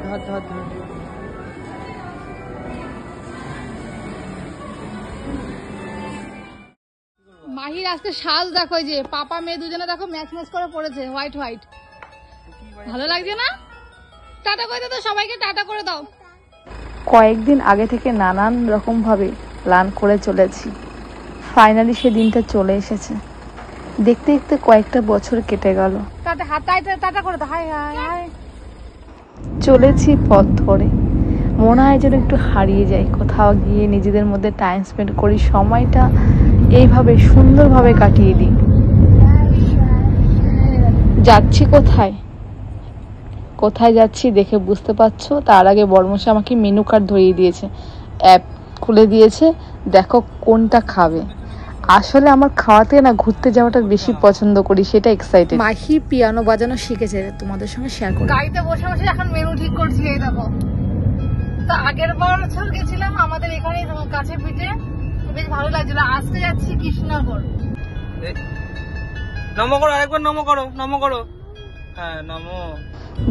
ধর ধর ধর। মাহির আজকে সাজ দেখো, যে পাপা মেয়ে দুজনে দেখো ম্যাচ ম্যাচ করে পড়েছে, হোয়াইট হোয়াইট। ভালো লাগছে না? টাটা করে দাও সবাইকে, টাটা করে দাও। কয়েকদিন আগে থেকে নানান রকম ভাবে প্ল্যান করে চলেছি, ফাইনালি সে দিনটা চলে এসেছে। দেখতে দেখতে কয়েকটা বছর কেটে গেল। টাটা টাটা করে দাও, হাই হাই হাই। চলেছি পথ ধরে, মনে হয় যেন একটু হারিয়ে যাই, কোথাও গিয়ে নিজেদের মধ্যে টাইম স্পেন্ড করি, সময়টা এইভাবে সুন্দরভাবে কাটিয়ে দিই। যাচ্ছি কোথায়, কোথায় যাচ্ছি দেখে বুঝতে পারছো। তার আগে বড়মশাই আমাকে মেনু কার্ড ধরিয়ে দিয়েছে, অ্যাপ খুলে দিয়েছে, দেখো কোনটা খাবে। আসলে আমার খাওয়াতে না ঘুরতে যাওয়াটা বেশি পছন্দ করি, সেটা এক্সাইটেড। মাহি পিয়ানো বাজানো শিখেছে, তোমাদের সঙ্গে শেয়ার করি। গাড়িতে বসে বসে এখন মেনু ঠিক করছি, এই দেখো। তো আগের বছর গেছিলাম আমাদের এখানে কাছে পিঠে, বেশ ভালো লাগছিল। আজকে যাচ্ছি কৃষ্ণনগর। নমো করো, আরেকবার নমো করো, নমো করো। হ্যাঁ নমো।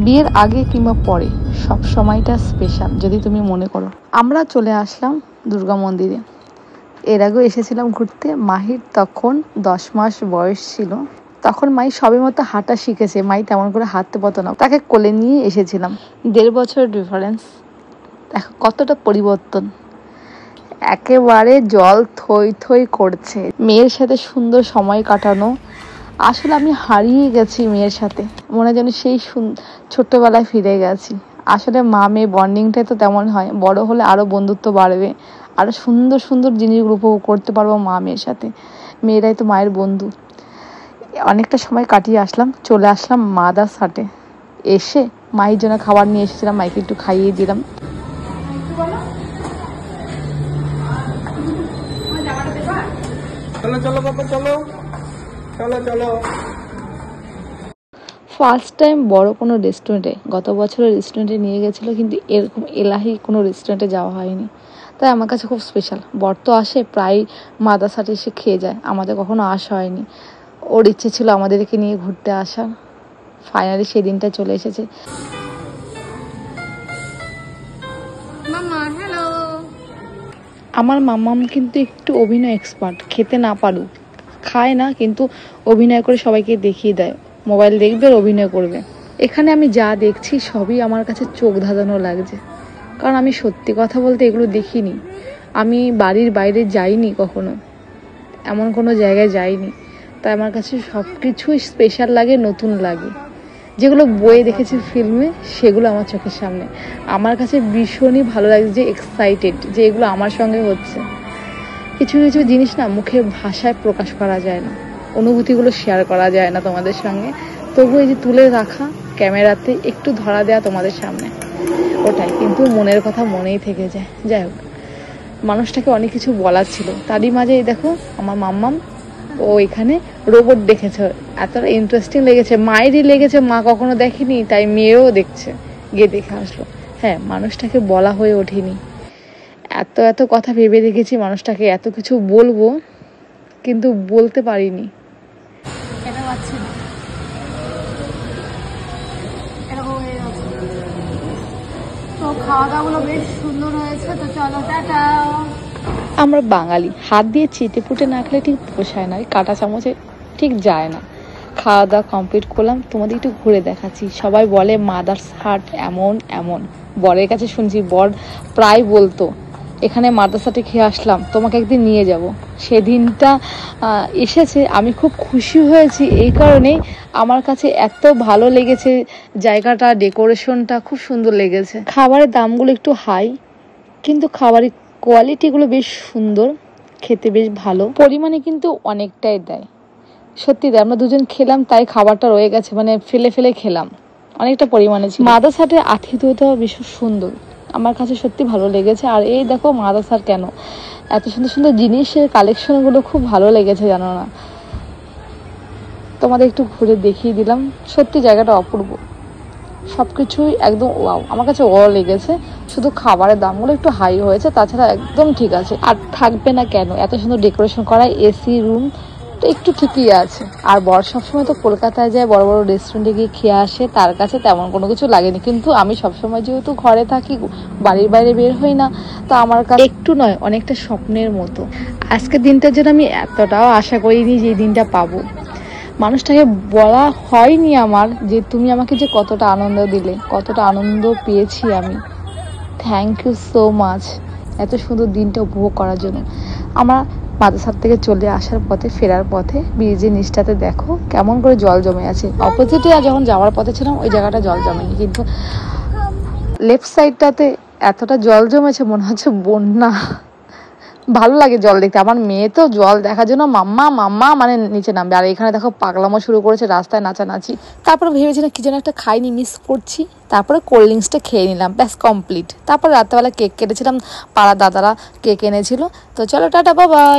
বিয়ের আগে কিংবা পরে সব সময়টা স্পেশাল যদি তুমি মনে করো। আমরা চলে আসলাম দুর্গা মন্দিরে। এর আগেও এসেছিলাম ঘুরতে। মাহির তখন 10 মাস বয়স ছিল। তখন মাই সবে মতো হাঁটা শিখেছে, মাই তেমন করে হাঁটতে পারতো না, তাকে কোলে নিয়ে এসেছিলাম। 1.5 বছরের ডিফারেন্স, দেখো কতটা পরিবর্তন। একেবারে জল থই থই করছে। মেয়ের সাথে সুন্দর সময় কাটানো, আসলে আমি হারিয়ে গেছি মেয়ের সাথে, মনে যেন সেই ছোট্টবেলায় ফিরে গেছি। আসলে মা মেয়ে বন্ডিংটাই তো তেমন হয়, বড় হলে আরো বন্ধুত্ব বাড়বে, আরো সুন্দর সুন্দর জিনিসগুলো উপভোগ করতে পারবো মা মেয়ের সাথে। মেয়েরাই তো মায়ের বন্ধু। অনেকটা সময় কাটিয়ে আসলাম, চলে আসলাম মাদার্স হাটে। এসে মায়ের জন্য খাবার নিয়ে এসেছিলাম, মাইকে একটু খাইয়ে দিলাম। চলো চলো বাবা, চলো চলো চলো। ফার্স্ট টাইম বড় কোনো রেস্টুরেন্টে, গত বছরের রেস্টুরেন্টে নিয়ে গেছিলো, কিন্তু এরকম এলাহি কোনো রেস্টুরেন্টে যাওয়া হয়নি, তাই আমার কাছে খুব স্পেশাল। বর তো আসে প্রায়, মাদার সাথে এসে খেয়ে যায়, আমাদের কখনো আসা হয়নি। ওর ইচ্ছে ছিল আমাদেরকে নিয়ে ঘুরতে আসার, ফাইনালি সেই দিনটা চলে এসেছে। মামা হ্যালো। আমার মাম্মাম কিন্তু একটু অভিনয় এক্সপার্ট, খেতে না পারুক, খায় না কিন্তু অভিনয় করে সবাইকে দেখিয়ে দেয়, মোবাইল দেখবে আর অভিনয় করবে। এখানে আমি যা দেখছি সবই আমার কাছে চোখ ধাঁধানো লাগছে, কারণ আমি সত্যি কথা বলতে এগুলো দেখিনি। আমি বাড়ির বাইরে যাইনি কখনো, এমন কোনো জায়গায় যাইনি, তাই আমার কাছে সব কিছুই স্পেশাল লাগে, নতুন লাগে। যেগুলো বইয়ে দেখেছি ফিল্মে, সেগুলো আমার চোখের সামনে। আমার কাছে ভীষণই ভালো লাগে, যে এক্সাইটেড যে এগুলো আমার সঙ্গে হচ্ছে। কিছু কিছু জিনিস না মুখে ভাষায় প্রকাশ করা যায় না, অনুভূতিগুলো শেয়ার করা যায় না তোমাদের সঙ্গে, তবু এই যে তুলে রাখা ক্যামেরাতে একটু ধরা দেয়া তোমাদের সামনে, ওটাই কিন্তু মনের কথা মনেই থেকে যায়। যাই হোক, মানুষটাকে অনেক কিছু বলার ছিল, তারই মাঝে এই দেখো আমার মাম্মাম, ও এখানে রোবট দেখেছে, এতটা ইন্টারেস্টিং লেগেছে, মায়েরই লেগেছে, মা কখনো দেখেনি, তাই মেয়েও দেখছে, গিয়ে দেখে আসলো। হ্যাঁ, মানুষটাকে বলা হয়ে ওঠেনি, এত এত কথা ভেবে রেখেছি মানুষটাকে এত কিছু বলবো, কিন্তু বলতে পারিনি। এটা পাচ্ছি না, এরকম হয়ে গেছে। তো খাওয়া দাওয়াগুলো বেশ সুন্দর হয়েছে, তো চলো টাটা। আমরা বাঙালি, হাত দিয়ে চেটে পুটে না খেলে ঠিক পোষায় না, কাঁটা চামচে ঠিক যায় না। খাওয়া দাওয়া কমপ্লিট করলাম, তোমাদের একটু ঘুরে দেখাচ্ছি। সবাই বলে মাদার্স হাট এমন এমন, বরের কাছে শুনছি, বর প্রায় বলতো এখানে মাদার্স হাটে খেয়ে আসলাম, তোমাকে একদিন নিয়ে যাব। সেদিনটা এসেছে, আমি খুব খুশি হয়েছি এই কারণে, আমার কাছে এত ভালো লেগেছে জায়গাটা, ডেকোরেশনটা খুব সুন্দর লেগেছে। খাবারের দামগুলো একটু হাই, কিন্তু খাবারের কোয়ালিটিগুলো বেশ সুন্দর, খেতে বেশ ভালো, পরিমাণে কিন্তু অনেকটাই দেয়। সত্যি দেয়, আমরা দুজন খেলাম তাই খাবারটা রয়ে গেছে, মানে ফেলে ফেলে খেলাম, অনেকটা পরিমাণে ছিল। মাদার্স হাটের আতিথ্যটা ভীষণ সুন্দর, আমার কাছে সত্যি ভালো লেগেছে। আর এই দেখো মাদার্স হাট কেন এত সুন্দর সুন্দর জিনিসের কালেকশনগুলো খুব ভালো লেগেছে, জানো না, তোমাদের একটু ঘুরে দেখিয়ে দিলাম। সত্যি জায়গাটা অপূর্ব, সবকিছুই একদম ওয়াও, আমার কাছে ওয়াও লেগেছে। শুধু খাবারের দামগুলো একটু হাই হয়েছে, তাছাড়া একদম ঠিক আছে। আর থাকবে না কেন, এত সুন্দর ডেকোরেশন করা, এসি রুম, তো একটু ঠিকই আছে। আর বর সবসময় তো কলকাতায় যায়, বড় বড় রেস্টুরেন্টে গিয়ে খেয়ে আসে, তার কাছে তেমন কোনো কিছু লাগেনি। কিন্তু আমি সবসময় যেহেতু ঘরে থাকি, বাড়ির বাইরে বের হই না, তো আমার কাছে একটু নয় অনেকটা স্বপ্নের মতো। আজকের দিনটার জন্য আমি এতটাও আশা করিনি যে এই দিনটা পাবো। মানুষটাকে বলা হয়নি আমার যে তুমি আমাকে যে কতটা আনন্দ দিলে, কতটা আনন্দ পেয়েছি আমি। থ্যাংক ইউ সো মাচ এত সুন্দর দিনটা উপভোগ করার জন্য। আমরা মাদ্রাসার থেকে চলে আসার পথে, ফেরার পথে ব্রিজের নিচটাতে দেখো কেমন করে জল জমে আছে। অপোজিটে যখন যাওয়ার পথে ছিলাম ওই জায়গাটা জল জমেনি, কিন্তু লেফট সাইডটাতে এতটা জল জমেছে মনে হচ্ছে বন্যা। ভালো লাগে জল দেখতে। আমার মেয়ে তো জল দেখার জন্য মাম্মা মাম্মা মানে নিচে নামবে। আর এখানে দেখো পাগলামো শুরু করেছে, রাস্তায় নাচানাচি। তারপরে ভেবেছিলাম কি যেন একটা খাইনি, মিস করছি। তারপরে কোল্ড ড্রিঙ্কসটা খেয়ে নিলাম, ব্যাস কমপ্লিট। তারপর রাত্রেবেলা কেক কেটেছিলাম, পাড়ার দাদারা কেক এনেছিল। তো চলো টাটা, বাই বাই।